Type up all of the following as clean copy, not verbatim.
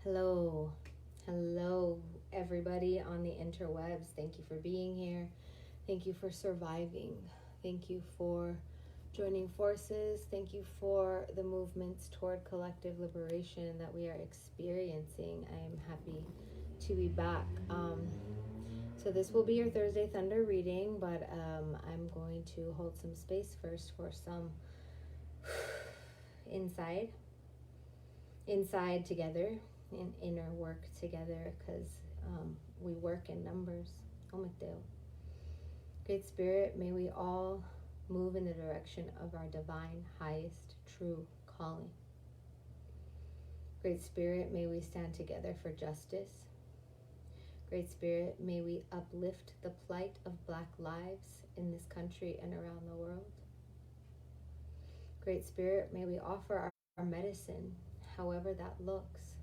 Hello, hello, everybody on the interwebs. Thank you for being here. Thank you for surviving. Thank you for joining forces. Thank you for the movements toward collective liberation that we are experiencing. I am happy to be back. So this will be your Thursday Thunder reading, but I'm going to hold some space first for some inside together, in inner work together, because we work in numbers. Ometeo. Great Spirit, may we all move in the direction of our divine, highest, true calling. Great Spirit, may we stand together for justice. Great Spirit, may we uplift the plight of Black lives in this country and around the world. Great Spirit, may we offer our medicine, however that looks.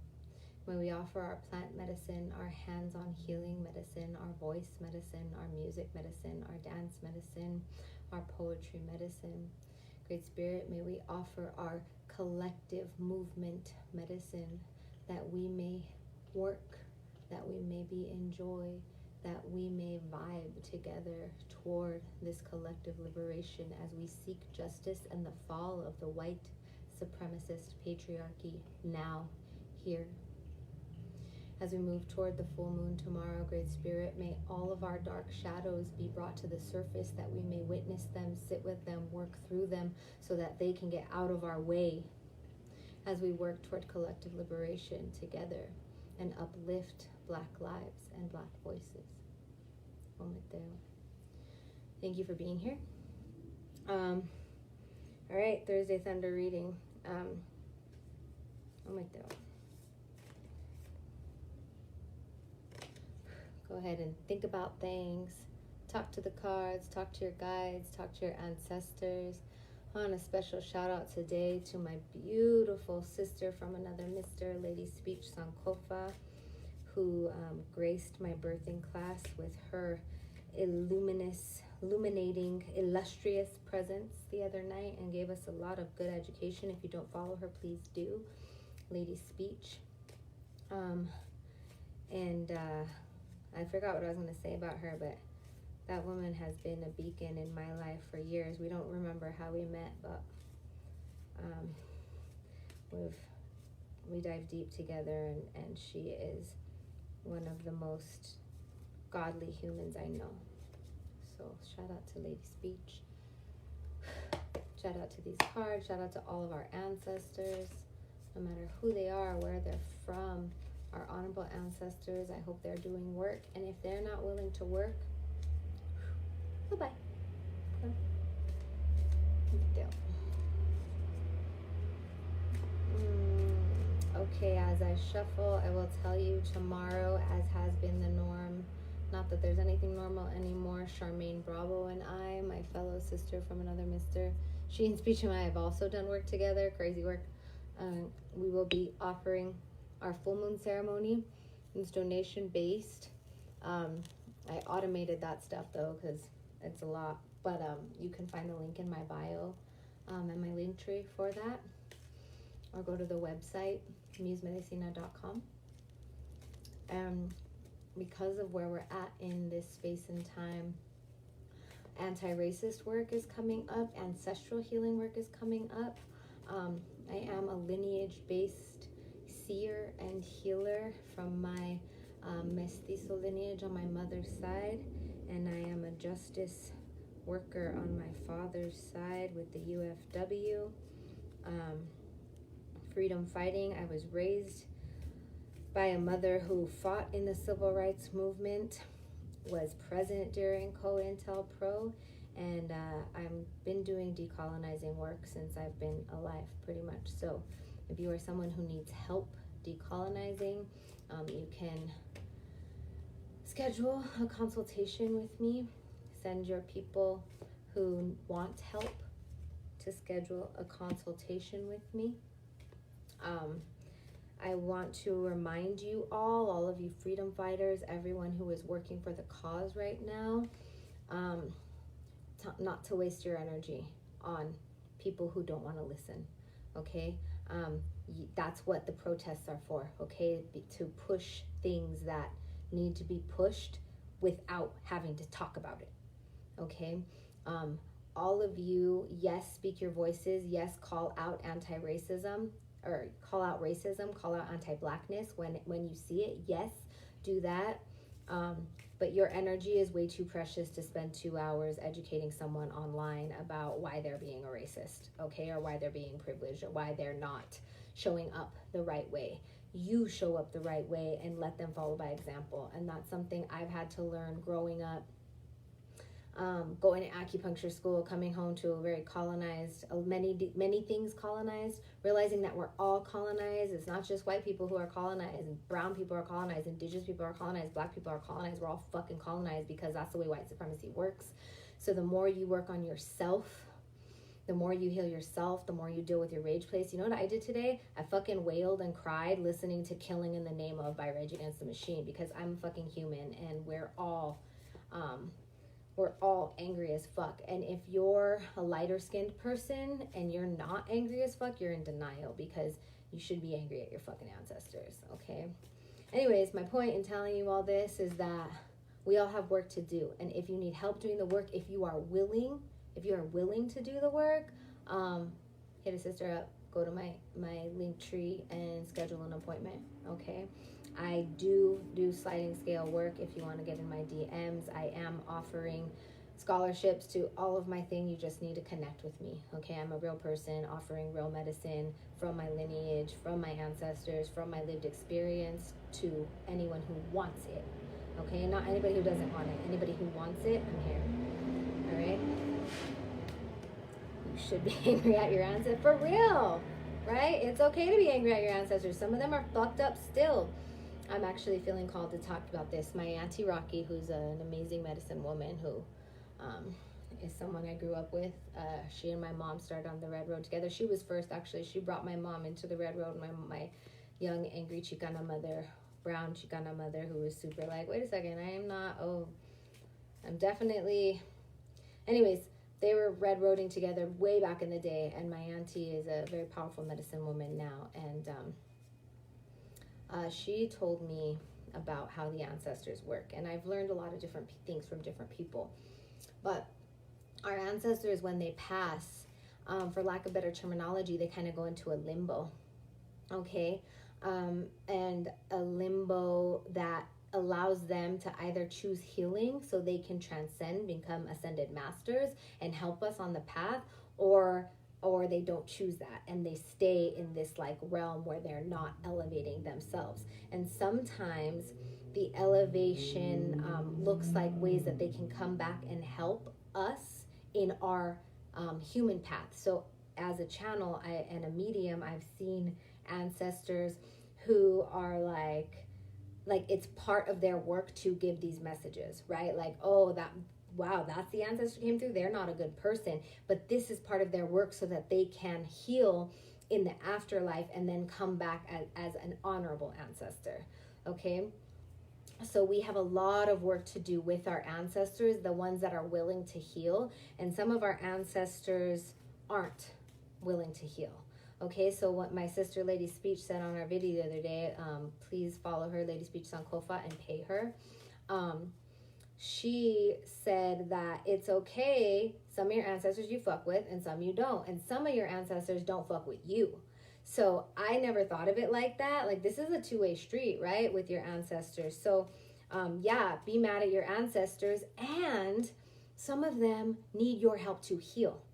May we offer our plant medicine, our hands-on healing medicine, our voice medicine, our music medicine, our dance medicine, our poetry medicine. Great Spirit, may we offer our collective movement medicine, that we may work, that we may be in joy, that we may vibe together toward this collective liberation as we seek justice and the fall of the white supremacist patriarchy now, here. As we move toward the full moon tomorrow, Great Spirit, may all of our dark shadows be brought to the surface, that we may witness them, sit with them, work through them, so that they can get out of our way as we work toward collective liberation together and uplift Black lives and Black voices. Ometeo. Thank you for being here. All right, Thursday Thunder reading. Ometeo. Go ahead and think about things. Talk to the cards, talk to your guides, talk to your ancestors. On a special shout out today to my beautiful sister from another Mr. Lady Speech Sankofa, who graced my birthing class with her illuminating, illustrious presence the other night and gave us a lot of good education. If you don't follow her, please do. Lady Speech. I forgot what I was going to say about her, but that woman has been a beacon in my life for years. We don't remember how we met, but we dive deep together, and she is one of the most godly humans I know. So shout out to Lady Speech. Shout out to these cards. Shout out to all of our ancestors, no matter who they are, where they're from. Our honorable ancestors, I hope they're doing work. And if they're not willing to work, goodbye. Okay, as I shuffle, I will tell you tomorrow, as has been the norm, not that there's anything normal anymore, Charmaine Bravo and I, my fellow sister from another Mr. She and Speech and I have also done work together, crazy work. We will be offering our full moon ceremony. It's donation based. I automated that stuff though, because it's a lot, but you can find the link in my bio and my link tree for that, or go to the website musemedicina.com. And because of where we're at in this space and time, anti-racist work is coming up, ancestral healing work is coming up. I am a lineage-based seer and healer from my mestizo lineage on my mother's side, and I am a justice worker on my father's side with the UFW. Freedom fighting. I was raised by a mother who fought in the civil rights movement, was present during COINTELPRO, and I've been doing decolonizing work since I've been alive, pretty much. So if you are someone who needs help decolonizing, you can schedule a consultation with me. Send your people who want help to schedule a consultation with me. I want to remind you all of you freedom fighters, everyone who is working for the cause right now, not to waste your energy on people who don't want to listen, okay? That's what the protests are for, okay? To push things that need to be pushed without having to talk about it, okay? All of you, yes, speak your voices. Yes, call out anti-racism, or call out racism, call out anti-blackness when you see it. Yes, do that. But your energy is way too precious to spend 2 hours educating someone online about why they're being a racist, okay? Or why they're being privileged, or why they're not showing up the right way. You show up the right way and let them follow by example. And that's something I've had to learn growing up. Going to acupuncture school, coming home to a very colonized, many things colonized, realizing that we're all colonized. It's not just white people who are colonized, brown people are colonized, indigenous people are colonized, black people are colonized. We're all fucking colonized because that's the way white supremacy works. So the more you work on yourself, the more you heal yourself, the more you deal with your rage place. You know what I did today? I fucking wailed and cried listening to Killing in the Name of by Rage Against the Machine, because I'm fucking human, and we're all angry as fuck. And if you're a lighter skinned person and you're not angry as fuck, you're in denial, because you should be angry at your fucking ancestors, okay? Anyways, my point in telling you all this is that we all have work to do. And if you need help doing the work, if you are willing to do the work, hit a sister up, go to my link tree and schedule an appointment, okay? I do sliding scale work. If you want to get in my DMs, I am offering scholarships to all of my thing. You just need to connect with me, okay? I'm a real person offering real medicine from my lineage, from my ancestors, from my lived experience, to anyone who wants it, okay? And not anybody who doesn't want it. Anybody who wants it, I'm here, all right? You should be angry at your ancestors, for real, right? It's okay to be angry at your ancestors. Some of them are fucked up still. I'm actually feeling called to talk about this. My Auntie Rocky, who's an amazing medicine woman who is someone I grew up with. She and my mom started on the Red Road together. She was first, actually. She brought my mom into the Red Road. My young, angry Chicana mother, brown Chicana mother, who was super like, wait a second, I'm definitely... Anyways, they were Red Roading together way back in the day, and my auntie is a very powerful medicine woman now, and she told me about how the ancestors work, and I've learned a lot of different things from different people. But our ancestors, when they pass, for lack of better terminology, they kind of go into a limbo, okay? And a limbo that allows them to either choose healing so they can transcend, become ascended masters and help us on the path, or they don't choose that and they stay in this like realm where they're not elevating themselves. And sometimes the elevation looks like ways that they can come back and help us in our human path. So as a channel and a medium, I've seen ancestors who are like it's part of their work to give these messages, right? Like, oh, wow, that's the ancestor came through. They're not a good person, but this is part of their work so that they can heal in the afterlife and then come back as an honorable ancestor, okay? So we have a lot of work to do with our ancestors, the ones that are willing to heal, and some of our ancestors aren't willing to heal. Okay, so what my sister Lady Speech said on our video the other day, please follow her, Lady Speech Sankofa, and pay her. She said that it's okay, some of your ancestors you fuck with and some you don't, and some of your ancestors don't fuck with you. So I never thought of it like that. Like, this is a two-way street, right, with your ancestors. So yeah, be mad at your ancestors, and some of them need your help to heal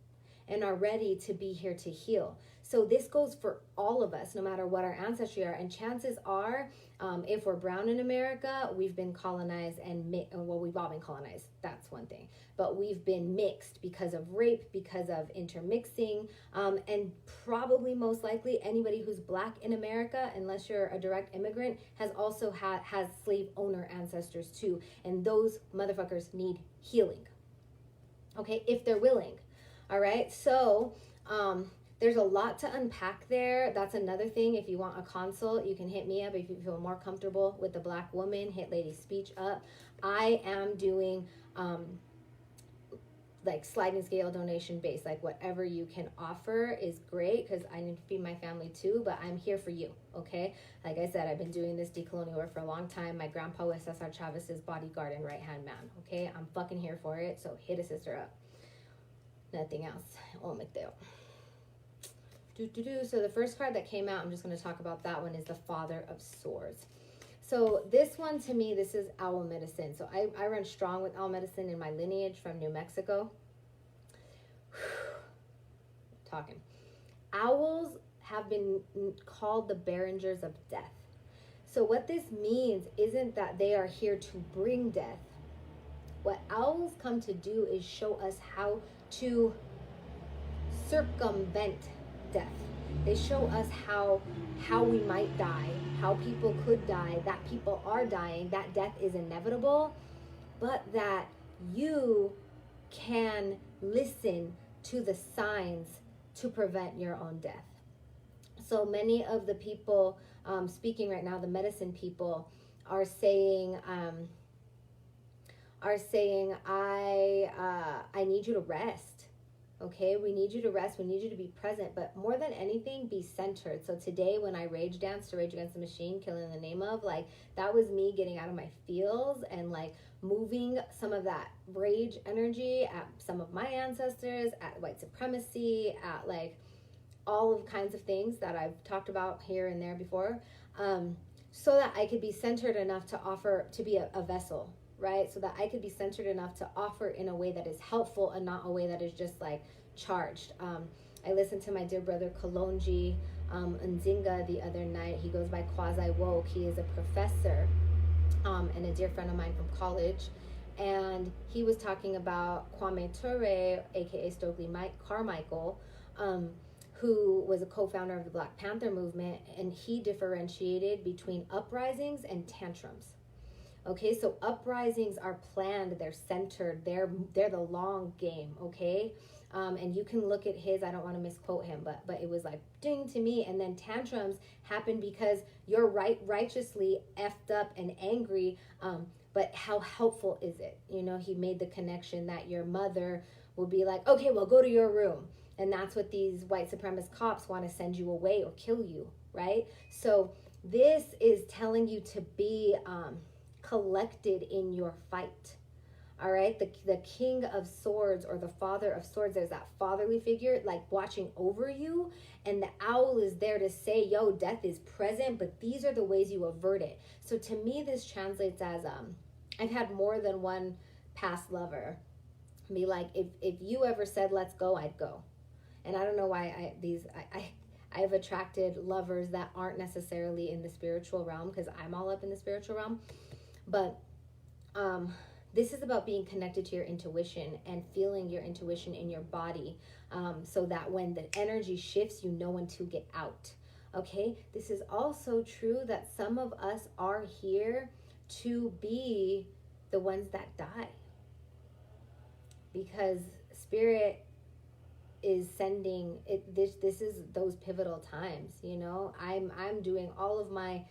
and are ready to be here to heal. So this goes for all of us, no matter what our ancestry are. And chances are, if we're brown in America, we've been colonized well, we've all been colonized. That's one thing. But we've been mixed because of rape, because of intermixing, and probably most likely anybody who's black in America, unless you're a direct immigrant, has also has slave owner ancestors too. And those motherfuckers need healing, okay, if they're willing. All right, so there's a lot to unpack there. That's another thing. If you want a consult, you can hit me up. If you feel more comfortable with the Black woman, hit Lady Speech up. I am doing like sliding scale donation based, like whatever you can offer is great, because I need to feed my family too, but I'm here for you. Okay, like I said, I've been doing this decolonial work for a long time. My grandpa was Cesar Chavez's bodyguard and right hand man. Okay, I'm fucking here for it, so hit a sister up. Nothing else. Oh, Mateo. So the first card that came out, I'm just going to talk about that one, is the Father of Swords. So this one, to me, this is owl medicine. So I run strong with owl medicine in my lineage from New Mexico. Talking. Owls have been called the Behringers of death. So what this means isn't that they are here to bring death. What owls come to do is show us how to circumvent death. They show us how we might die, how people could die, that people are dying, that death is inevitable, but that you can listen to the signs to prevent your own death. So many of the people speaking right now, the medicine people, are saying, I need you to rest. Okay, we need you to rest. We need you to be present, but more than anything, be centered. So today, when I rage danced to Rage Against the Machine, Killing in the Name of, like, that was me getting out of my feels and like moving some of that rage energy at some of my ancestors, at white supremacy, at like all of kinds of things that I've talked about here and there before, so that I could be centered enough to offer, to be a vessel, right? So that I could be centered enough to offer in a way that is helpful and not a way that is just like charged. I listened to my dear brother Kalonji Nzinga the other night. He goes by Quasi Woke. He is a professor and a dear friend of mine from college. And he was talking about Kwame Ture, aka Stokely Carmichael, who was a co-founder of the Black Panther movement, and he differentiated between uprisings and tantrums. Okay, so uprisings are planned, they're centered, they're the long game, okay? And you can look at his, I don't want to misquote him, but it was like ding to me. And then tantrums happen because you're righteously effed up and angry, but how helpful is it? You know, he made the connection that your mother will be like, okay, well, go to your room. And that's what these white supremacist cops want to send you away or kill you, right? So this is telling you to be collected in your fight. All right, the King of Swords or the Father of Swords, there's that fatherly figure like watching over you, and the owl is there to say, yo, death is present, but these are the ways you avert it. So to me, this translates as I've had more than one past lover be like, if you ever said let's go, I'd go. And I don't know why I've attracted lovers that aren't necessarily in the spiritual realm, because I'm all up in the spiritual realm, but this is about being connected to your intuition and feeling your intuition in your body, so that when the energy shifts, you know when to get out. Okay, this is also true that some of us are here to be the ones that die, because spirit is sending it. This is those pivotal times. You know, I'm doing all of my,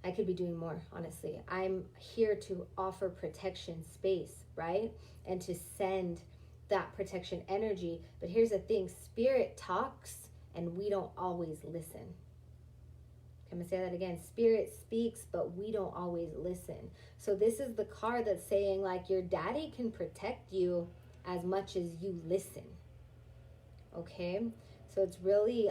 I could be doing more, honestly. I'm here to offer protection space, right? And to send that protection energy. But here's the thing, spirit talks and we don't always listen. I'm gonna say that again. Spirit speaks, but we don't always listen. So this is the card that's saying like your daddy can protect you as much as you listen. Okay? So it's really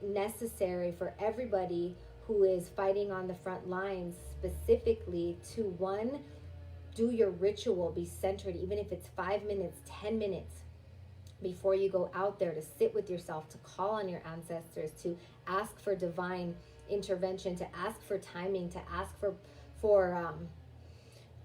necessary for everybody who is fighting on the front lines specifically to, one, do your ritual, be centered, even if it's 5 minutes, 10 minutes before you go out there, to sit with yourself, to call on your ancestors, to ask for divine intervention, to ask for timing, to ask for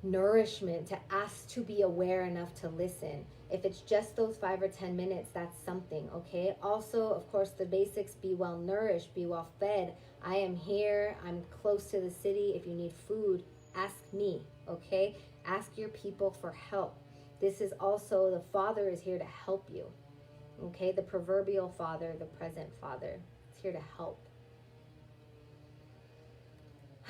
nourishment, to ask to be aware enough to listen. If it's just those 5 or 10 minutes, that's something, okay? Also, of course, the basics: be well nourished, be well fed. I am here, I'm close to the city. If you need food, ask me, okay? Ask your people for help. This is also, the Father is here to help you, okay? The proverbial Father, the present Father, is here to help.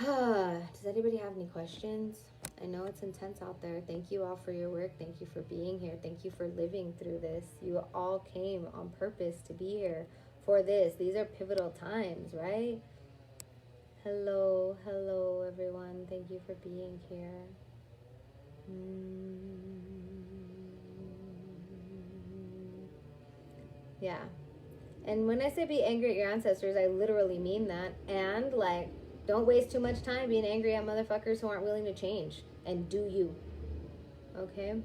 Does anybody have any questions? I know it's intense out there. Thank you all for your work. Thank you for being here. Thank you for living through this. You all came on purpose to be here for this. These are pivotal times, right? Hello, hello, everyone. Thank you for being here. Yeah. And when I say be angry at your ancestors, I literally mean that. And, like, don't waste too much time being angry at motherfuckers who aren't willing to change. And do you. Okay?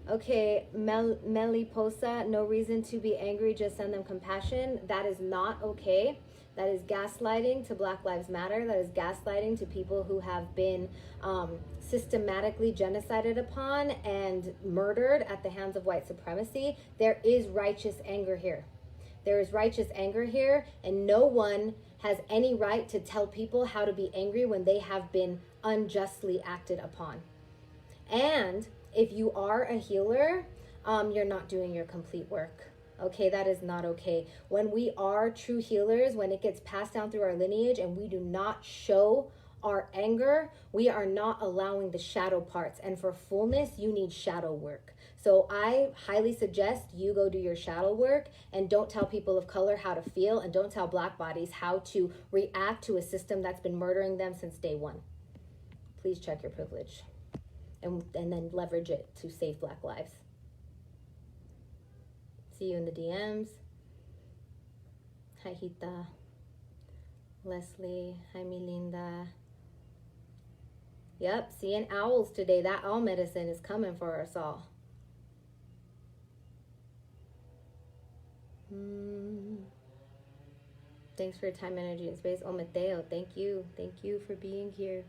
Okay, Meliposa, no reason to be angry, just send them compassion. That is not okay. That is gaslighting to Black Lives Matter. That is gaslighting to people who have been systematically genocided upon and murdered at the hands of white supremacy. There is righteous anger here. There is righteous anger here, and no one has any right to tell people how to be angry when they have been unjustly acted upon. And if you are a healer, you're not doing your complete work. Okay, that is not okay. When we are true healers, when it gets passed down through our lineage and we do not show our anger, we are not allowing the shadow parts. And for fullness, you need shadow work. So I highly suggest you go do your shadow work and don't tell people of color how to feel, and don't tell Black bodies how to react to a system that's been murdering them since day one. Please check your privilege and then leverage it to save Black lives. See you in the DMs. Hi, Hita. Leslie. Hi, Melinda. Yep, seeing owls today. That owl medicine is coming for us all. Thanks for your time, energy, and space. Oh, Mateo, thank you. Thank you for being here.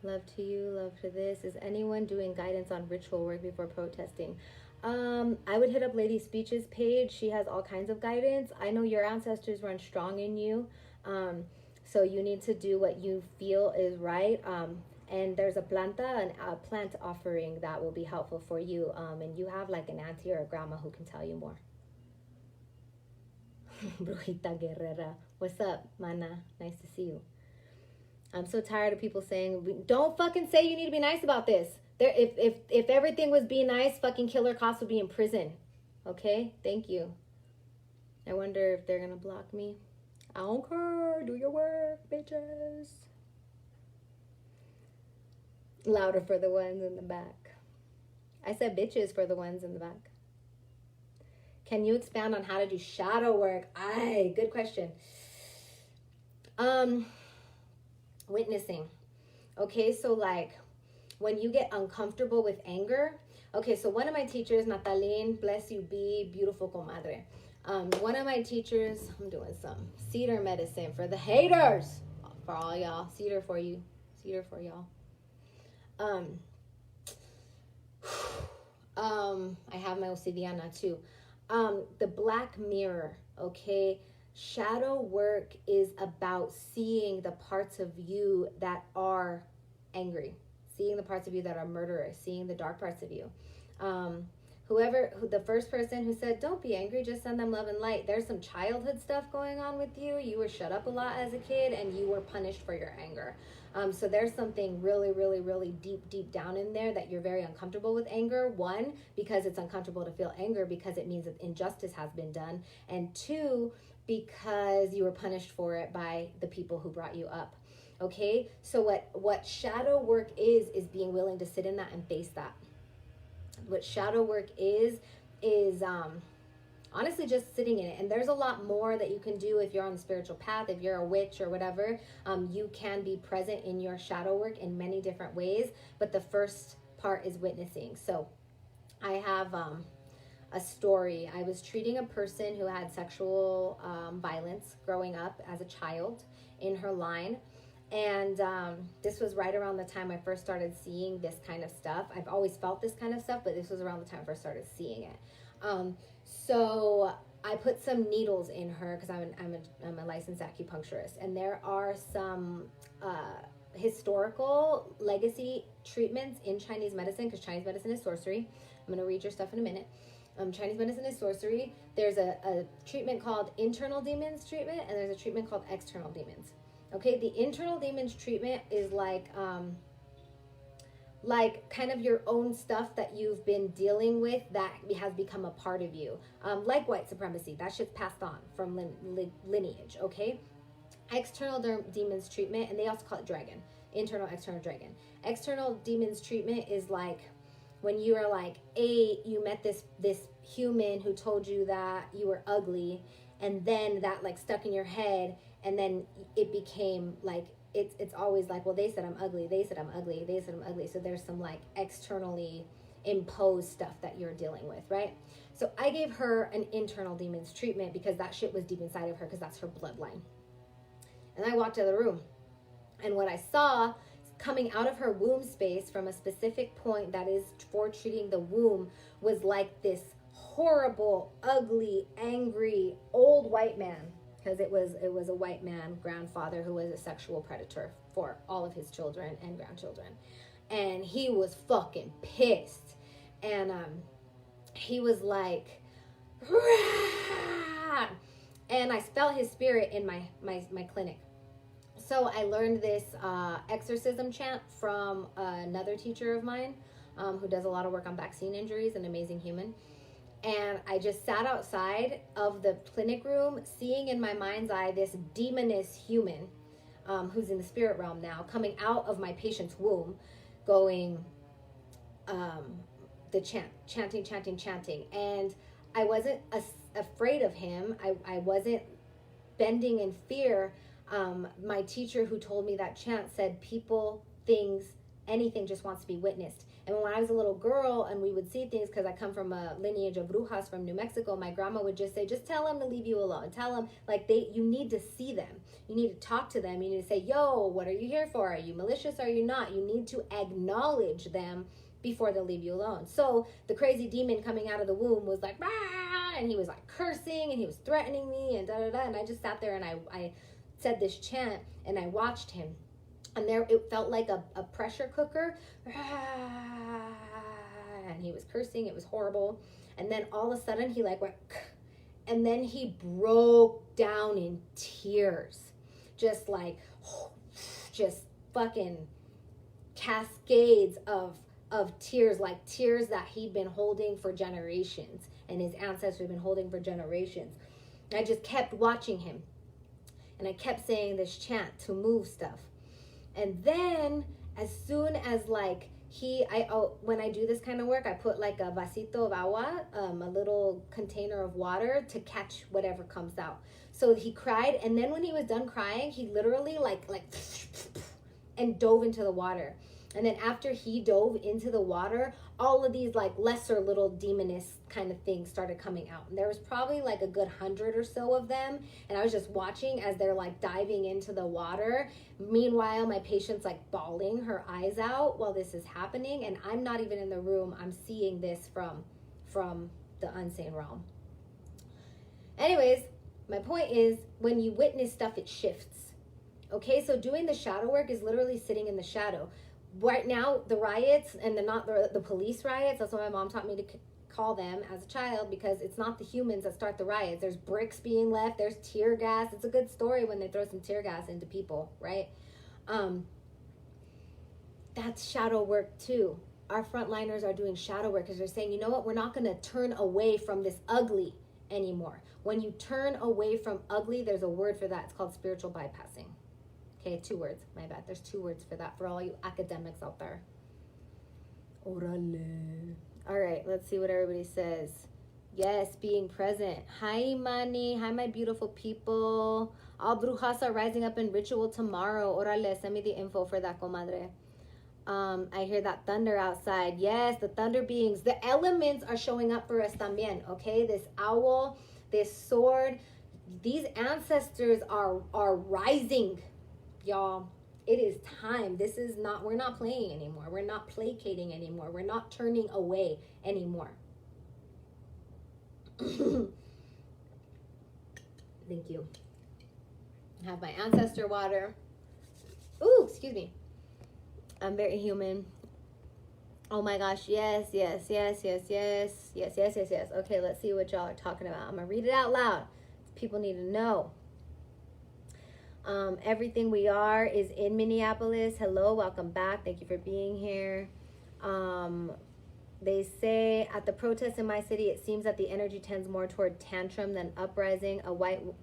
Love to you, love to this. Is anyone doing guidance on ritual work before protesting? I would hit up Lady Speech's page. She has all kinds of guidance. I know your ancestors run strong in you. So you need to do what you feel is right. And there's a plant offering that will be helpful for you. And you have like an auntie or a grandma who can tell you more. Brujita Guerrera. What's up, mana? Nice to see you. I'm so tired of people saying, don't fucking say you need to be nice about this. If everything was be nice, fucking Killer Cops would be in prison. Okay? Thank you. I wonder if they're going to block me. I don't care. Do your work, bitches. Louder for the ones in the back. I said bitches for the ones in the back. Can you expand on how to do shadow work? Aye, good question. Witnessing. Okay, so like when you get uncomfortable with anger. Okay, so one of my teachers, Nataline, bless you, be beautiful comadre. One of my teachers, I'm doing some cedar medicine for the haters. For all y'all, cedar for you. Cedar for y'all. I have my Obsidiana too. The Black Mirror, okay? Shadow work is about seeing the parts of you that are angry, seeing the parts of you that are murderous, seeing the dark parts of you. The first person who said, don't be angry, just send them love and light. There's some childhood stuff going on with you. You were shut up a lot as a kid and you were punished for your anger. So there's something really, really, really deep down in there that you're very uncomfortable with anger. One, because it's uncomfortable to feel anger because it means that injustice has been done. And two, because you were punished for it by the people who brought you up. Okay, so what shadow work is being willing to sit in that and face that. What shadow work is honestly just sitting in it. And there's a lot more that you can do if you're on the spiritual path, if you're a witch or whatever. You can be present in your shadow work in many different ways. But the first part is witnessing. So I have a story. I was treating a person who had sexual violence growing up as a child in her line. And this was right around the time I first started seeing this kind of stuff. I've always felt this kind of stuff, but this was around the time I first started seeing it. So I put some needles in her because I'm a licensed acupuncturist. And there are some historical legacy treatments in Chinese medicine, because Chinese medicine is sorcery. I'm going to read your stuff in a minute. Chinese medicine is sorcery. There's a treatment called internal demons treatment, and there's a treatment called external demons. Okay, the internal demons treatment is like like kind of your own stuff that you've been dealing with that has become a part of you. Like white supremacy, that shit's passed on from lineage, okay? External demons treatment, and they also call it dragon. Internal, external dragon. External demons treatment is like when you are like, you met this human who told you that you were ugly, and then that like stuck in your head, and then it became like, it's always like, well, they said I'm ugly, they said I'm ugly, they said I'm ugly. So there's some like externally imposed stuff that you're dealing with, right? So I gave her an internal demons treatment because that shit was deep inside of her, because that's her bloodline. And I walked out of the room, and what I saw coming out of her womb space from a specific point that is for treating the womb was like this horrible, ugly, angry, old white man, because it was a white man grandfather who was a sexual predator for all of his children and grandchildren. And he was fucking pissed. And he was like, rah! And I felt his spirit in my clinic. So I learned this exorcism chant from another teacher of mine who does a lot of work on vaccine injuries, an amazing human. And I just sat outside of the clinic room, seeing in my mind's eye this demoness human who's in the spirit realm now, coming out of my patient's womb, going the chanting. And I wasn't afraid of him. I wasn't bending in fear. My teacher who told me that chant said people, things, anything just wants to be witnessed. And when I was a little girl and we would see things, because I come from a lineage of brujas from New Mexico, my grandma would just say, just tell them to leave you alone. Tell them, like, you need to see them. You need to talk to them. You need to say, yo, what are you here for? Are you malicious? Are you not? You need to acknowledge them before they'll leave you alone. So the crazy demon coming out of the womb was like, bah! And he was like cursing and he was threatening me and da-da-da. And I just sat there and I said this chant and I watched him. And there, it felt like a pressure cooker. And he was cursing. It was horrible. And then all of a sudden he like went, and then he broke down in tears. Just like, just fucking cascades of tears, like tears that he'd been holding for generations and his ancestors had been holding for generations. And I just kept watching him. And I kept saying this chant to move stuff. And then as soon as like when I do this kind of work, I put like a vasito of agua, a little container of water to catch whatever comes out. So he cried, and then when he was done crying, he literally like and dove into the water. And then after he dove into the water, all of these like lesser little demoness kind of things started coming out. And there was probably like a good 100 or so of them. And I was just watching as they're like diving into the water. Meanwhile, my patient's like bawling her eyes out while this is happening. And I'm not even in the room. I'm seeing this from the unseen realm. Anyways, my point is, when you witness stuff, it shifts. Okay, so doing the shadow work is literally sitting in the shadow. Right now, the riots, and not the police riots, that's what my mom taught me to call them as a child, because it's not the humans that start the riots. There's bricks being left, there's tear gas. It's a good story when they throw some tear gas into people, right? That's shadow work too. Our frontliners are doing shadow work because they're saying, you know what, we're not going to turn away from this ugly anymore. When you turn away from ugly, there's a word for that. It's called spiritual bypassing. Okay, 2 words. My bad. There's 2 words for that for all you academics out there. Orale. All right, let's see what everybody says. Yes, being present. Hi, Manny. Hi, my beautiful people. All brujas are rising up in ritual tomorrow. Orale, send me the info for that, comadre. I hear that thunder outside. Yes, the thunder beings. The elements are showing up for us también, okay? This owl, this sword. These ancestors are rising. Y'all, it is time. This is not, we're not playing anymore. We're not placating anymore. We're not turning away anymore. Thank you. I have my ancestor water. Ooh, excuse me. I'm very human. Oh my gosh, yes. Okay, let's see what y'all are talking about. I'm gonna read it out loud. People need to know. Everything we are is in Minneapolis. Hello, welcome back. Thank you for being here. They say at the protests in my city, it seems that the energy tends more toward tantrum than uprising.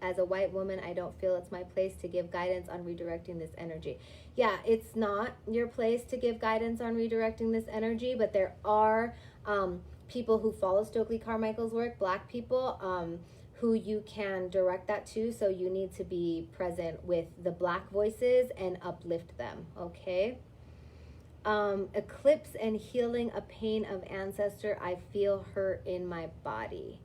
As a white woman, I don't feel it's my place to give guidance on redirecting this energy. Yeah, it's not your place to give guidance on redirecting this energy, but there are people who follow Stokely Carmichael's work, Black people, who you can direct that to. So you need to be present with the Black voices and uplift them, okay? Eclipse and healing a pain of ancestor. I feel hurt in my body.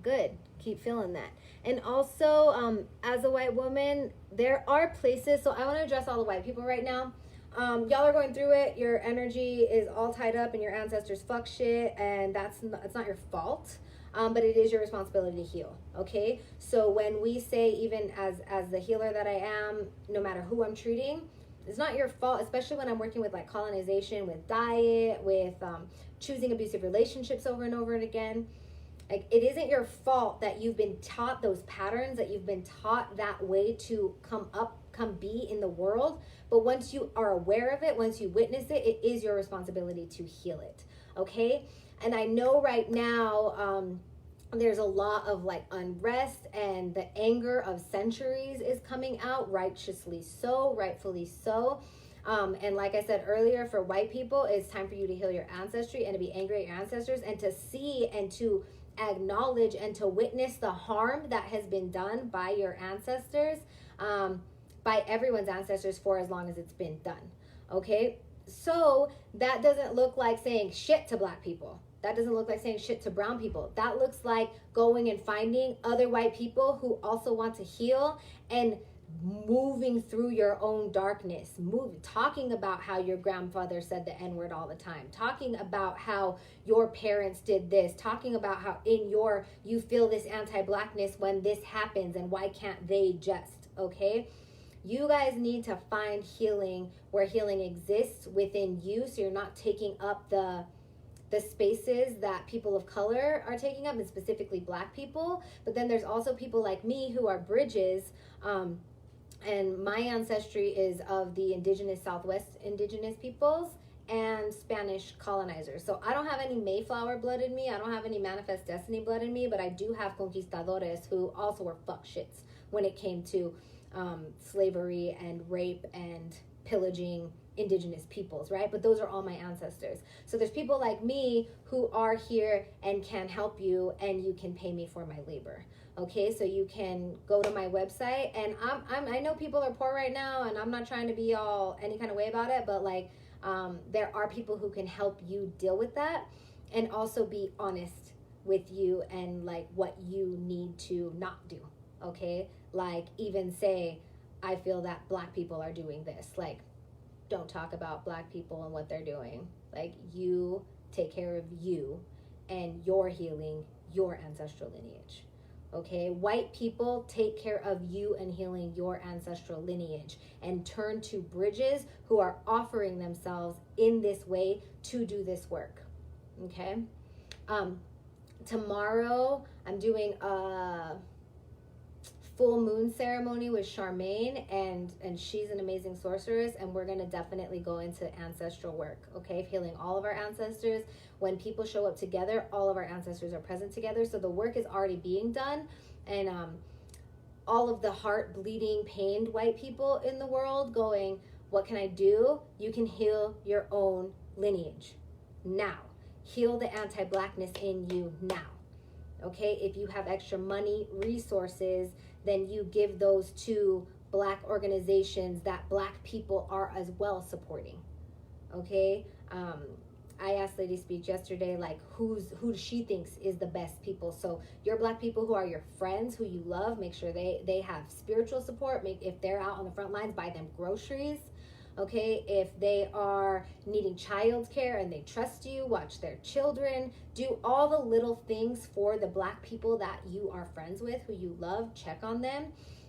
Good. Keep feeling that. And also, as a white woman, there are places. So I want to address all the white people right now. Y'all are going through it. Your energy is all tied up and your ancestors fuck shit. And it's not your fault. But it is your responsibility to heal. Okay. So when we say, even as the healer that I am, no matter who I'm treating, it's not your fault, especially when I'm working with like colonization, with diet, with choosing abusive relationships over and over and again. Like, it isn't your fault that you've been taught those patterns, that you've been taught that way to come be in the world. But once you are aware of it, once you witness it, it is your responsibility to heal it. Okay? And I know right now, there's a lot of like unrest, and the anger of centuries is coming out, righteously so, rightfully so. And like I said earlier, for white people, it's time for you to heal your ancestry and to be angry at your ancestors and to see and to acknowledge and to witness the harm that has been done by your ancestors, by everyone's ancestors, for as long as it's been done. Okay? So that doesn't look like saying shit to Black people. That doesn't look like saying shit to brown people. That looks like going and finding other white people who also want to heal and moving through your own darkness, talking about how your grandfather said the N-word all the time, talking about how your parents did this, talking about how you feel this anti-Blackness when this happens, and why can't they just, okay? You guys need to find healing where healing exists within you, so you're not taking up the spaces that people of color are taking up, and specifically Black people. But then there's also people like me who are bridges, and my ancestry is of the indigenous Southwest indigenous peoples and Spanish colonizers. So I don't have any Mayflower blood in me. I don't have any Manifest Destiny blood in me, but I do have conquistadores who also were fuck shits when it came to slavery and rape and pillaging indigenous peoples, right? But those are all my ancestors. So there's people like me who are here and can help you, and you can pay me for my labor. Okay, so you can go to my website, and I know people are poor right now, and I'm not trying to be all any kind of way about it, but like there are people who can help you deal with that, and also be honest with you and like what you need to not do. Okay, like even say, I feel that Black people are doing this. Like, don't talk about Black people and what they're doing. Like, you take care of you and your healing, your ancestral lineage. Okay, white people, take care of you and healing your ancestral lineage, and turn to bridges who are offering themselves in this way to do this work. Okay, tomorrow I'm doing a full moon ceremony with Charmaine, and she's an amazing sorceress, and we're going to definitely go into ancestral work, okay, healing all of our ancestors. When people show up together, all of our ancestors are present together, so the work is already being done. And all of the heart bleeding, pained white people in the world going, what can I do? You can heal your own lineage now. Heal the anti-Blackness in you now. Okay, if you have extra money, resources, then you give those to Black organizations that Black people are as well supporting. Okay, I asked Lady Speak yesterday, like, who she thinks is the best people. So your Black people who are your friends, who you love, make sure they have spiritual support. If they're out on the front lines, buy them groceries. Okay, if they are needing childcare and they trust you, watch their children, do all the little things for the Black people that you are friends with, who you love, check on them.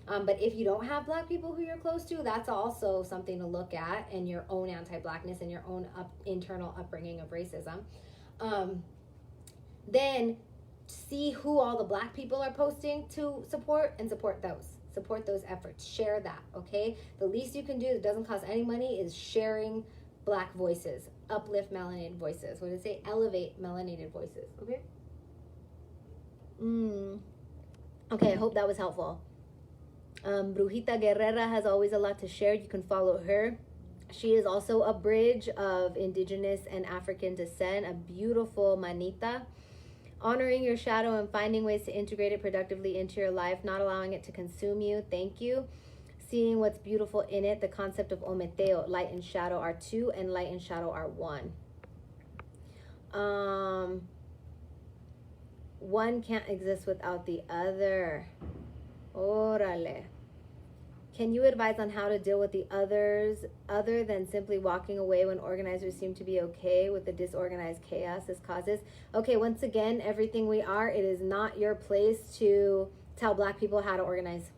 But if you don't have Black people who you're close to, that's also something to look at in your own anti-Blackness and your own internal upbringing of racism. Then see who all the Black people are posting to support, and support those. Support those efforts. Share that, okay? The least you can do that doesn't cost any money is sharing Black voices, uplift melanated voices. What did it say? Elevate melanated voices. Okay. Okay, I hope that was helpful. Brujita Guerrera has always a lot to share. You can follow her. She is also a bridge of indigenous and African descent, a beautiful manita. Honoring your shadow and finding ways to integrate it productively into your life, not allowing it to consume you. Thank you. Seeing what's beautiful in it, the concept of ometeo, light and shadow are two, and light and shadow are one. One can't exist without the other. Órale. Can you advise on how to deal with the others other than simply walking away when organizers seem to be okay with the disorganized chaos this causes? Okay, once again, everything we are, it is not your place to tell Black people how to organize.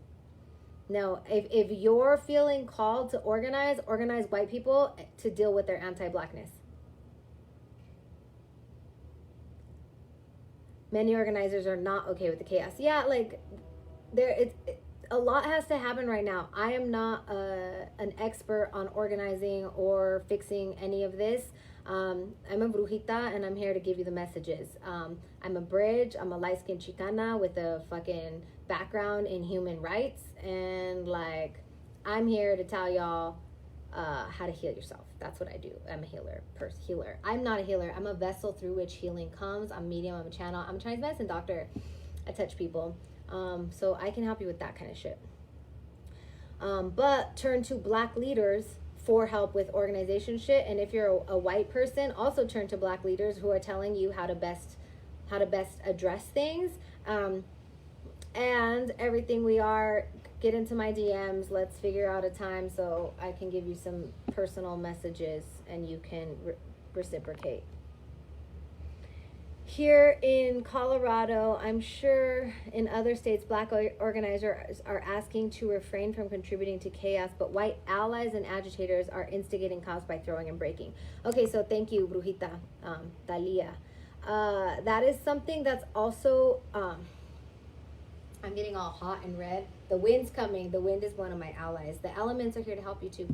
No, if you're feeling called to organize white people to deal with their anti-Blackness. Many organizers are not okay with the chaos. Yeah, like a lot has to happen right now. I am not an expert on organizing or fixing any of this. I'm a brujita and I'm here to give you the messages. I'm a bridge. I'm a light-skinned Chicana with a fucking background in human rights. And like, I'm here to tell y'all how to heal yourself. That's what I do. I'm a healer. I'm not a healer. I'm a vessel through which healing comes. I'm medium. I'm a channel. I'm a Chinese medicine doctor. I touch people. So I can help you with that kind of shit. But turn to Black leaders for help with organization shit. And if you're a white person, also turn to Black leaders who are telling you how to best address things. And everything we are, get into my DMs. Let's figure out a time so I can give you some personal messages and you can reciprocate. Here in Colorado, I'm sure in other states, Black organizers are asking to refrain from contributing to chaos, but white allies and agitators are instigating chaos by throwing and breaking. Okay, so thank you, Brujita, Dalia. That is something that's also, I'm getting all hot and red. The wind's coming. The wind is one of my allies. The elements are here to help you too.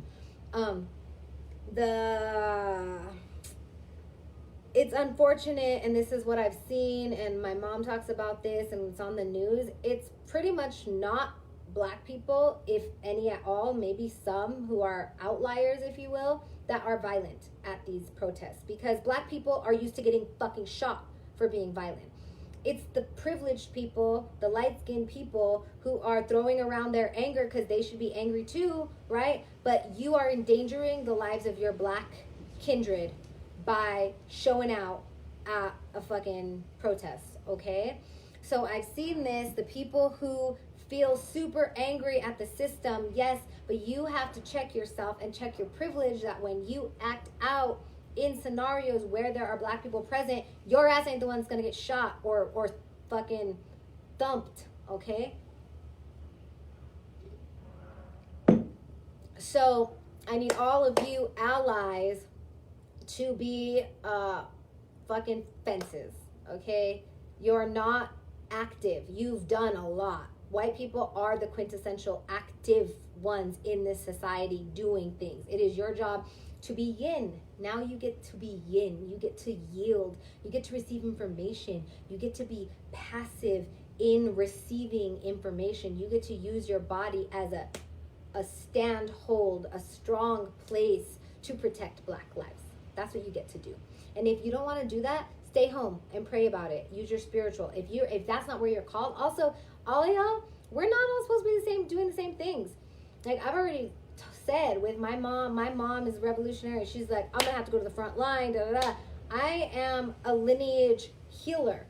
It's unfortunate, and this is what I've seen, and my mom talks about this, and it's on the news. It's pretty much not Black people, if any at all, maybe some who are outliers, if you will, that are violent at these protests. Because Black people are used to getting fucking shot for being violent. It's the privileged people, the light-skinned people who are throwing around their anger because they should be angry too, right? But you are endangering the lives of your Black kindred by showing out at a fucking protest, okay? So I've seen this, the people who feel super angry at the system, yes, but you have to check yourself and check your privilege that when you act out in scenarios where there are Black people present, your ass ain't the one that's gonna get shot or fucking thumped, okay? So I need all of you allies to be fucking fences, okay? You're not active. You've done a lot. White people are the quintessential active ones in this society doing things. It is your job to be yin. Now you get to be yin. You get to yield. You get to receive information. You get to be passive in receiving information. You get to use your body as a stand hold, a strong place to protect Black lives. That's what you get to do. And if you don't want to do that, stay home and pray about it. Use your spiritual. If that's not where you're called, also, all of y'all, we're not all supposed to be doing the same things. Like I've already said with my mom is revolutionary. She's like, I'm gonna have to go to the front line, da da da. I am a lineage healer.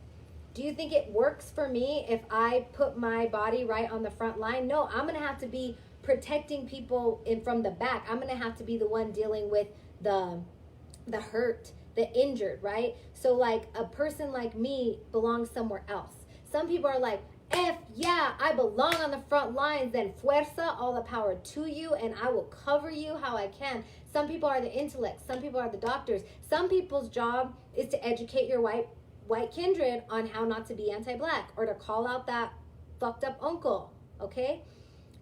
Do you think it works for me if I put my body right on the front line? No, I'm gonna have to be protecting people from the back. I'm gonna have to be the one dealing with the hurt, the injured, right? So like a person like me belongs somewhere else. Some people are like, yeah, I belong on the front lines, then fuerza, all the power to you, and I will cover you how I can. Some people are the intellect, some people are the doctors. Some people's job is to educate your white kindred on how not to be anti-Black or to call out that fucked up uncle, okay?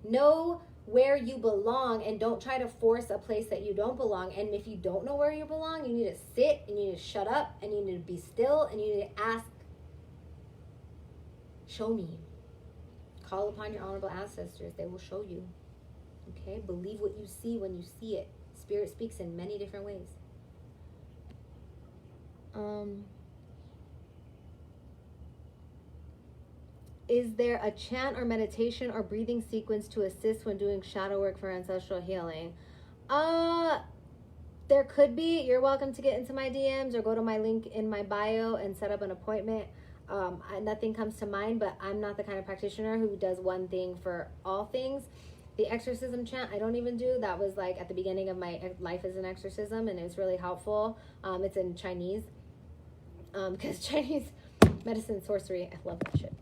No where you belong, and don't try to force a place that you don't belong. And if you don't know where you belong, you need to sit, and you need to shut up, and you need to be still, and you need to ask, show me. Call upon your honorable ancestors. They will show you. Okay? Believe what you see when you see it. Spirit speaks in many different ways. Is there a chant or meditation or breathing sequence to assist when doing shadow work for ancestral healing? There could be. You're welcome to get into my DMs or go to my link in my bio and set up an appointment. Nothing comes to mind, but I'm not the kind of practitioner who does one thing for all things. The exorcism chant I don't even do. That was like at the beginning of my life as an exorcism, and it was really helpful. It's in Chinese, because Chinese medicine, sorcery, I love that shit.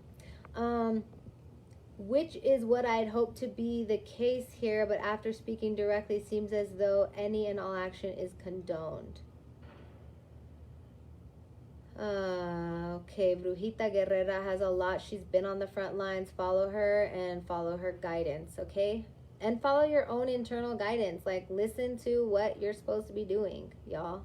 Which is what I'd hoped to be the case here, but after speaking directly, seems as though any and all action is condoned. Okay, Brujita Guerrera has a lot. She's been on the front lines. Follow her and follow her guidance, okay? And follow your own internal guidance. Like, listen to what you're supposed to be doing, y'all.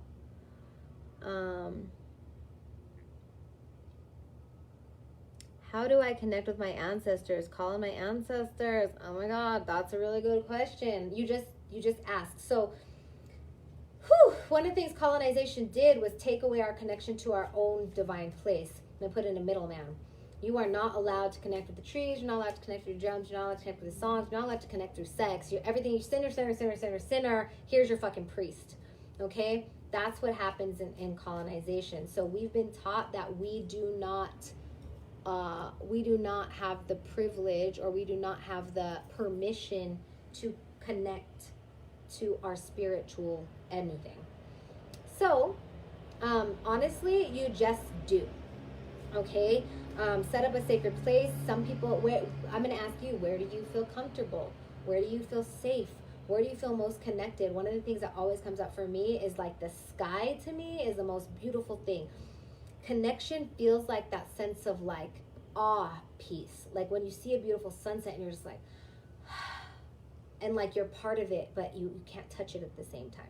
How do I connect with my ancestors? Call on my ancestors. Oh my God, that's a really good question. You just asked. So, one of the things colonization did was take away our connection to our own divine place and put in a middleman. You are not allowed to connect with the trees. You're not allowed to connect through drums. You're not allowed to connect with the songs. You're not allowed to connect through sex. Everything, you sinner. Here's your fucking priest. Okay? That's what happens in colonization. So we've been taught that we do not have the privilege, or we do not have the permission to connect to our spiritual anything. So, honestly, you just do. Okay? Set up a sacred place. Some people, I'm going to ask you, where do you feel comfortable? Where do you feel safe? Where do you feel most connected? One of the things that always comes up for me is like the sky, to me, is the most beautiful thing. Connection feels like that sense of like awe, peace. Like when you see a beautiful sunset and you're just like, and like you're part of it, but you can't touch it at the same time.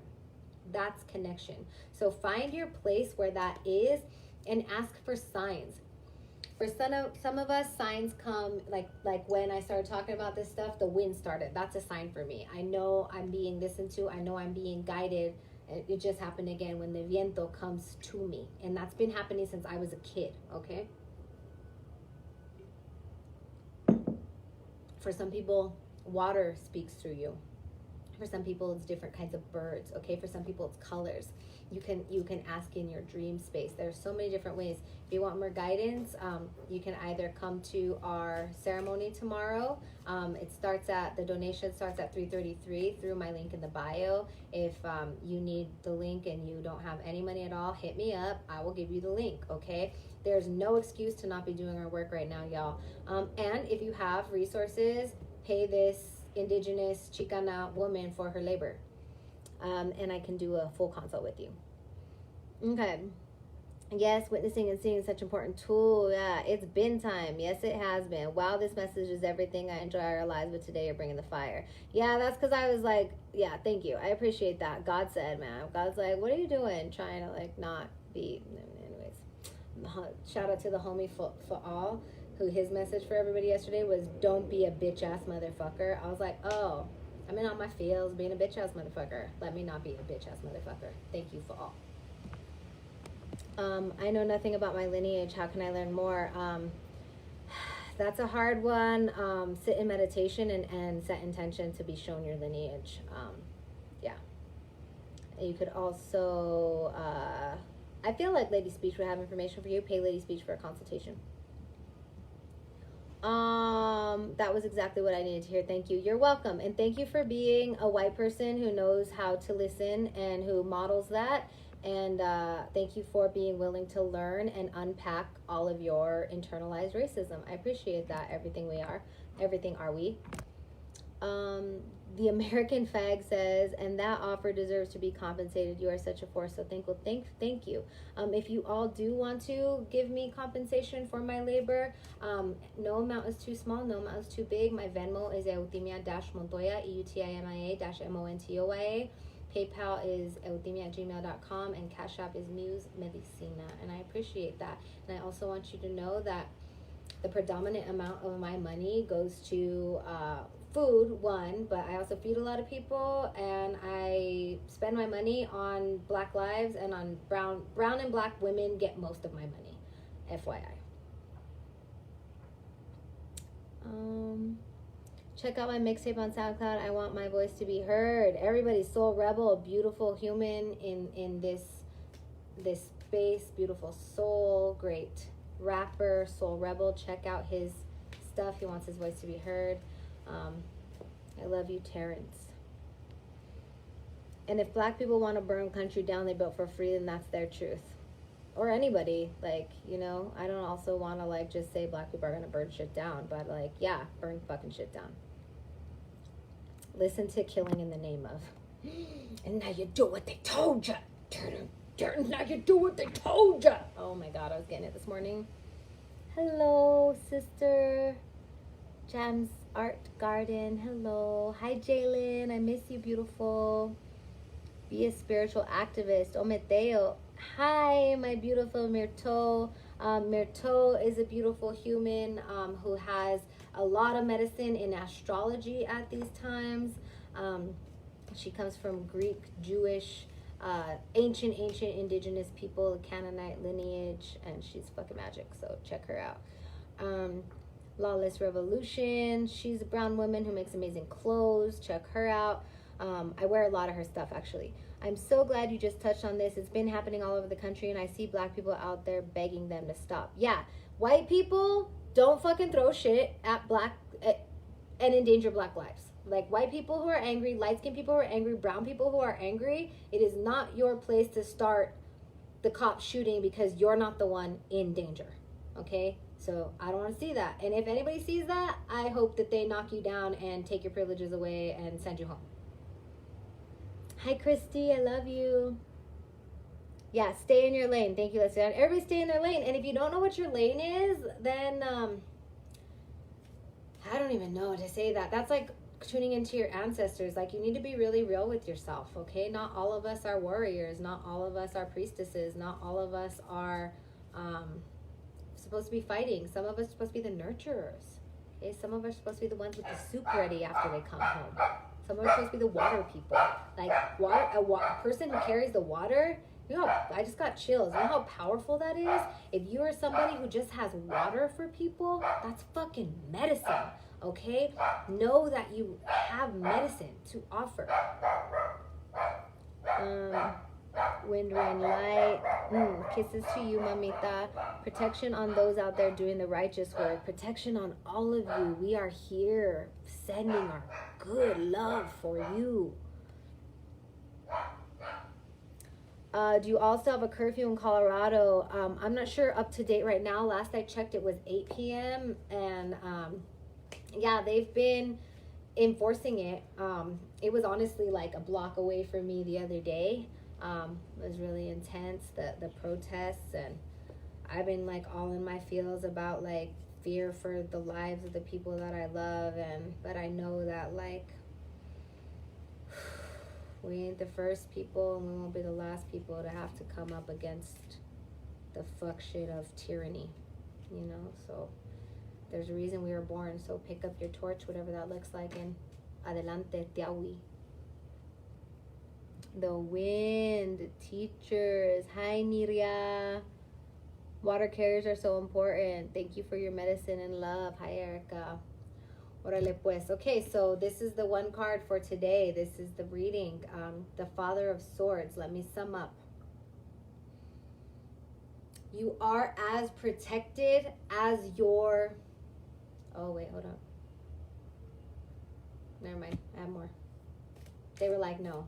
That's connection. So find your place where that is and ask for signs. For some of us, signs come like when I started talking about this stuff, the wind started. That's a sign for me. I know I'm being listened to. I know I'm being guided. It just happened again when the viento comes to me. And that's been happening since I was a kid, okay? For some people, water speaks through you. For some people, it's different kinds of birds, okay? For some people, it's colors. You can ask in your dream space. There's so many different ways. If you want more guidance, you can either come to our ceremony tomorrow. The donation starts at 3:33 through my link in the bio. If you need the link and you don't have any money at all, hit me up. I will give you the link, okay? There's no excuse to not be doing our work right now, y'all. And if you have resources, pay this indigenous Chicana woman for her labor. And I can do a full consult with you. Okay. Yes, witnessing and seeing is such an important tool. Yeah, it's been time. Yes, it has been. Wow, this message is everything. I enjoy our lives, but today you're bringing the fire. Yeah, that's because I was like, yeah, thank you. I appreciate that. God said, man. God's like, what are you doing? Trying to like not be. Anyways, shout out to the homie for all, who his message for everybody yesterday was, don't be a bitch ass motherfucker. I was like, oh, I'm in all my feels being a bitch ass motherfucker. Let me not be a bitch ass motherfucker. Thank you for all. I know nothing about my lineage. How can I learn more? That's a hard one. Sit in meditation and set intention to be shown your lineage. Yeah. You could also, I feel like Lady Speech would have information for you. Pay Lady Speech for a consultation. That was exactly what I needed to hear. Thank you. You're welcome. And thank you for being a white person who knows how to listen and who models that. And thank you for being willing to learn and unpack all of your internalized racism. I appreciate that. Everything are we. The American Fag says, and that offer deserves to be compensated. You are such a force, so thankful. Thank you. If you all do want to give me compensation for my labor, no amount is too small, no amount is too big. My Venmo is Eutimia-Montoya, EUTIMIA-MONTOYA. PayPal is eutimia@gmail.com, and Cash App is Muse Medicina, and I appreciate that. And I also want you to know that the predominant amount of my money goes to food, one, but I also feed a lot of people, and I spend my money on Black lives, and on brown and Black women get most of my money, FYI. Check out my mixtape on SoundCloud. I want my voice to be heard. Everybody's Soul Rebel, a beautiful human in this space, beautiful soul, great rapper, Soul Rebel. Check out his stuff. He wants his voice to be heard. I love you, Terrence. And if Black people want to burn country down they built for free, then that's their truth. Or anybody, like, you know, I don't also want to, like, just say Black people are going to burn shit down, but, like, yeah, burn fucking shit down. Listen to Killing in the Name of. And now you do what they told you. Now you do what they told you. Oh my God, I was getting it this morning. Hello, sister. Jam's Art Garden. Hello. Hi, Jalen. I miss you, beautiful. Be a spiritual activist. Ometeo. Hi, my beautiful Myrto. Myrto is a beautiful human who has a lot of medicine in astrology at these times. She comes from Greek, Jewish, ancient indigenous people, Canaanite lineage, and she's fucking magic, so check her out. Lawless Revolution, she's a brown woman who makes amazing clothes, check her out. I wear a lot of her stuff, actually. I'm so glad you just touched on this. It's been happening all over the country, and I see Black people out there begging them to stop. Yeah, white people, don't fucking throw shit at Black and endanger Black lives. Like, white people who are angry, light-skinned people who are angry, brown people who are angry, it is not your place to start the cop shooting because you're not the one in danger, okay? So I don't want to see that. And if anybody sees that, I hope that they knock you down and take your privileges away and send you home. Hi, Christy. I love you. Yeah, stay in your lane. Thank you, Leslie. Everybody stay in their lane. And if you don't know what your lane is, then I don't even know how to say that. That's like tuning into your ancestors. Like, you need to be really real with yourself, okay? Not all of us are warriors. Not all of us are priestesses. Not all of us are supposed to be fighting. Some of us are supposed to be the nurturers. Okay? Some of us are supposed to be the ones with the soup ready after they come home. Some of us are supposed to be the water people. Like, a person who carries the water, you know, I just got chills. You know how powerful that is? If you are somebody who just has water for people, that's fucking medicine, okay? Know that you have medicine to offer. Wind, rain, light. Kisses to you, mamita. Protection on those out there doing the righteous work. Protection on all of you. We are here sending our good love for you. Do you all still have a curfew in Colorado? I'm not sure up to date right now. Last I checked, it was 8 p.m. And yeah, they've been enforcing it. It was honestly like a block away from me the other day. It was really intense, the protests, and I've been like all in my feels about like fear for the lives of the people that I love, but I know that like we ain't the first people and we won't be the last people to have to come up against the fuck shit of tyranny, you know? So there's a reason we were born, so pick up your torch, whatever that looks like, and adelante, tiawi. The wind, teachers. Hi, Niria. Water carriers are so important. Thank you for your medicine and love. Hi, Erica. Orale pues. Okay, so this is the one card for today. This is the reading. The Father of Swords. Let me sum up. You are as protected as your... Oh, wait, hold on. Never mind. I have more. They were like, no.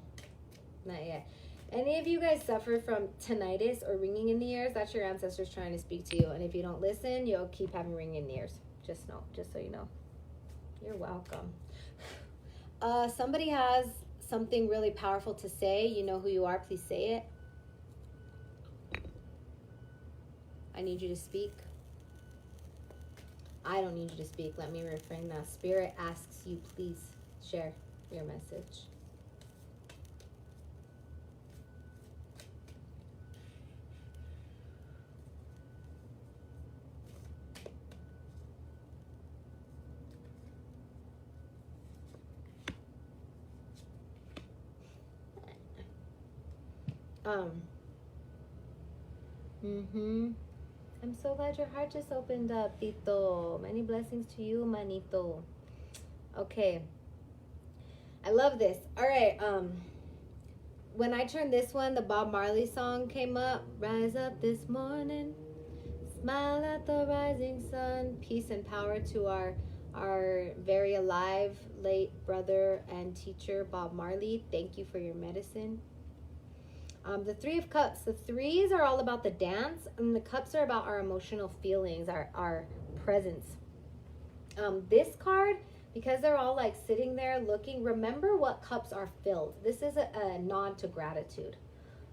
Not yet. Any of you guys suffer from tinnitus or ringing in the ears? That's your ancestors trying to speak to you. And if you don't listen, you'll keep having ringing in the ears. Just know, just so you know. You're welcome. Somebody has something really powerful to say. You know who you are. Please say it. I need you to speak. I don't need you to speak. Let me reframe that. Spirit asks you, please share your message. I'm so glad your heart just opened up, Tito. Many blessings to you, Manito. Okay. I love this. All right. When I turned this one, the Bob Marley song came up. Rise up this morning, smile at the rising sun. Peace and power to our very alive late brother and teacher, Bob Marley. Thank you for your medicine. The Three of Cups. The threes are all about the dance, and the cups are about our emotional feelings, our presence. This card, because they're all like sitting there looking, remember what cups are filled. This is a nod to gratitude.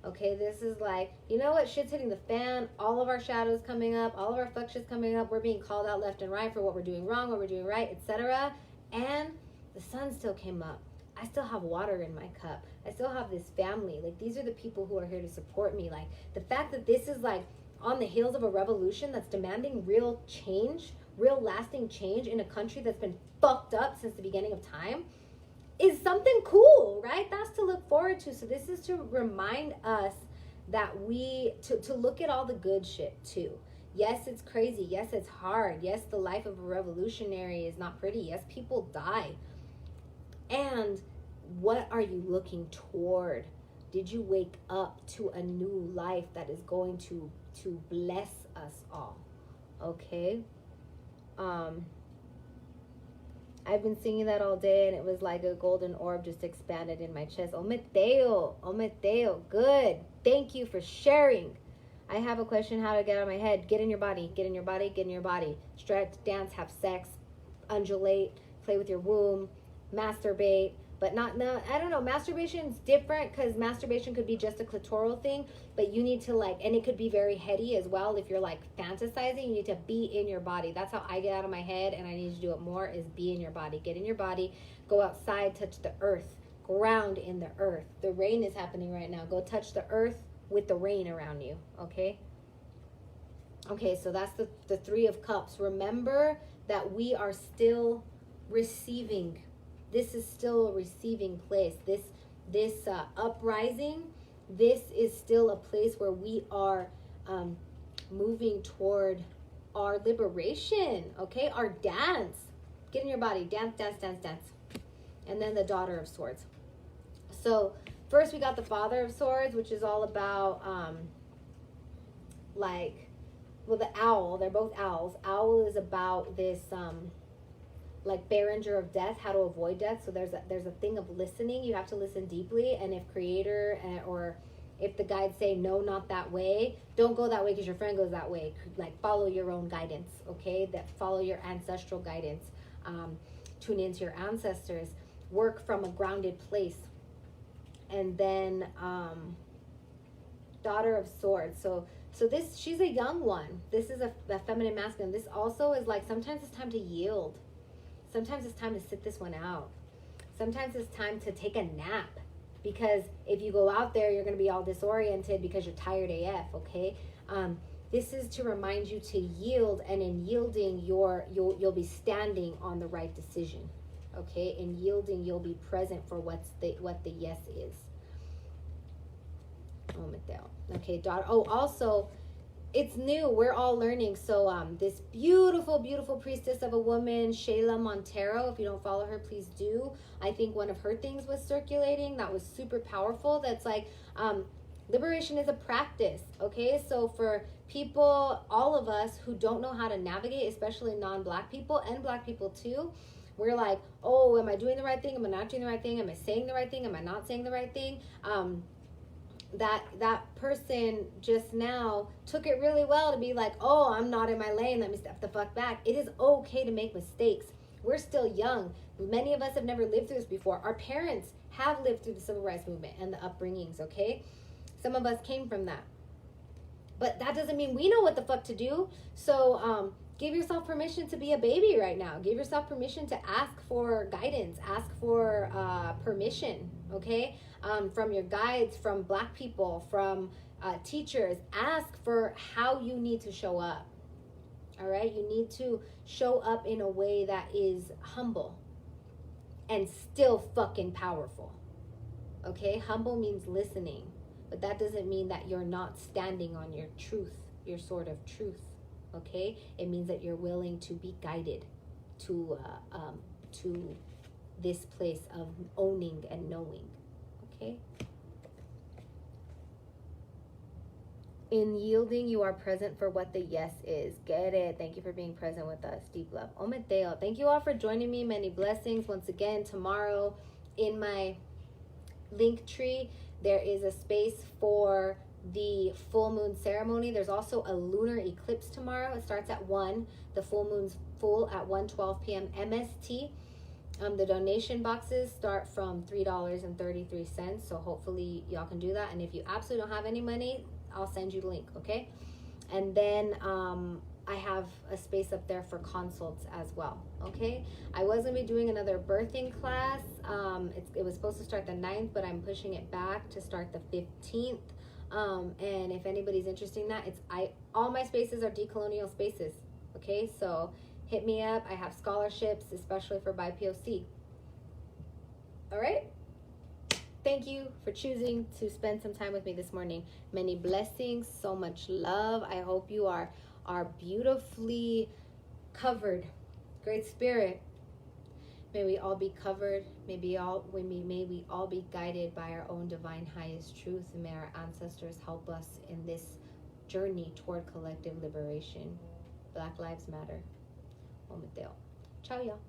Okay, this is like, you know what, shit's hitting the fan, all of our shadows coming up, all of our fuck shit's coming up, we're being called out left and right for what we're doing wrong, what we're doing right, etc. And the sun still came up. I still have water in my cup. I still have this family. Like, these are the people who are here to support me. Like, the fact that this is like on the heels of a revolution that's demanding real change, real lasting change in a country that's been fucked up since the beginning of time is something cool, right? That's to look forward to. So this is to remind us that to look at all the good shit too. Yes, it's crazy. Yes, it's hard. Yes, the life of a revolutionary is not pretty. Yes, people die. And what are you looking toward? Did you wake up to a new life that is going to bless us all? Okay. I've been singing that all day, and it was like a golden orb just expanded in my chest. Oh, Mateo, good. Thank you for sharing. I have a question, how to get out of my head. Get in your body, get in your body, get in your body. Stretch, dance, have sex, undulate, play with your womb, masturbate. But not, no, I don't know, masturbation's different, because masturbation could be just a clitoral thing, but you need to like, and it could be very heady as well. If you're like fantasizing, you need to be in your body. That's how I get out of my head, and I need to do it more, is be in your body. Get in your body, go outside, touch the earth, ground in the earth. The rain is happening right now. Go touch the earth with the rain around you, okay? Okay, so that's the Three of Cups. Remember that we are still receiving. This is still a receiving place. This uprising, this is still a place where we are moving toward our liberation, okay? Our dance. Get in your body. Dance, dance, dance, dance. And then the Daughter of Swords. So first we got the Father of Swords, which is all about the owl. They're both owls. Owl is about this like Berenger of death, how to avoid death. So there's a thing of listening. You have to listen deeply, and if creator or if the guides say no, not that way, don't go that way because your friend goes that way. Like, follow your own guidance, okay? That follow your ancestral guidance. Tune into your ancestors. Work from a grounded place. And then Daughter of Swords. So this, she's a young one. This is a feminine masculine. This also is like, sometimes it's time to yield. Sometimes it's time to sit this one out. Sometimes it's time to take a nap, because if you go out there, you're going to be all disoriented because you're tired AF, okay? This is to remind you to yield, and in yielding, you'll be standing on the right decision, okay? In yielding, you'll be present for what the yes is. Oh, Mateo. Okay, daughter. Oh, also, it's new. We're all learning. So this beautiful, beautiful priestess of a woman, Shayla Montero, if you don't follow her, please do. I think one of her things was circulating. That was super powerful. That's like, liberation is a practice, okay? So for people, all of us who don't know how to navigate, especially non-Black people and Black people too, we're like, oh, am I doing the right thing? Am I not doing the right thing? Am I saying the right thing? Am I not saying the right thing? That person just now took it really well to be like, oh, I'm not in my lane, let me step the fuck back. It is okay to make mistakes. we're still young. Many of us have never lived through this before. Our parents have lived through the civil rights movement and the upbringings, okay? Some of us came from that. But that doesn't mean we know what the fuck to do. So give yourself permission to be a baby right now. Give yourself permission to ask for guidance. Ask for permission, okay? From your guides, from Black people, from teachers. Ask for how you need to show up. All right? You need to show up in a way that is humble and still fucking powerful. Okay? Humble means listening. But that doesn't mean that you're not standing on your truth, your sort of truth, okay? It means that you're willing to be guided to this place of owning and knowing, okay? In yielding, you are present for what the yes is. Get it. Thank you for being present with us. Deep love. Ometeo. Thank you all for joining me. Many blessings. Once again, tomorrow in my link tree, there is a space for the full moon ceremony. There's also a lunar eclipse tomorrow. It starts at 1. The full moon's full at 1:12 p.m. MST. The donation boxes start from $3.33. So hopefully y'all can do that. And if you absolutely don't have any money, I'll send you the link, okay? And then I have a space up there for consults as well, okay? I was going to be doing another birthing class. It was supposed to start the 9th, but I'm pushing it back to start the 15th. And if anybody's interested in that, all my spaces are decolonial spaces, okay? So hit me up. I have scholarships, especially for BIPOC. All right? Thank you for choosing to spend some time with me this morning. Many blessings, so much love. I hope you are beautifully covered. Great Spirit, may we all be covered. May we all be guided by our own divine highest truth. And may our ancestors help us in this journey toward collective liberation. Black Lives Matter. Ometeo. Ciao, y'all.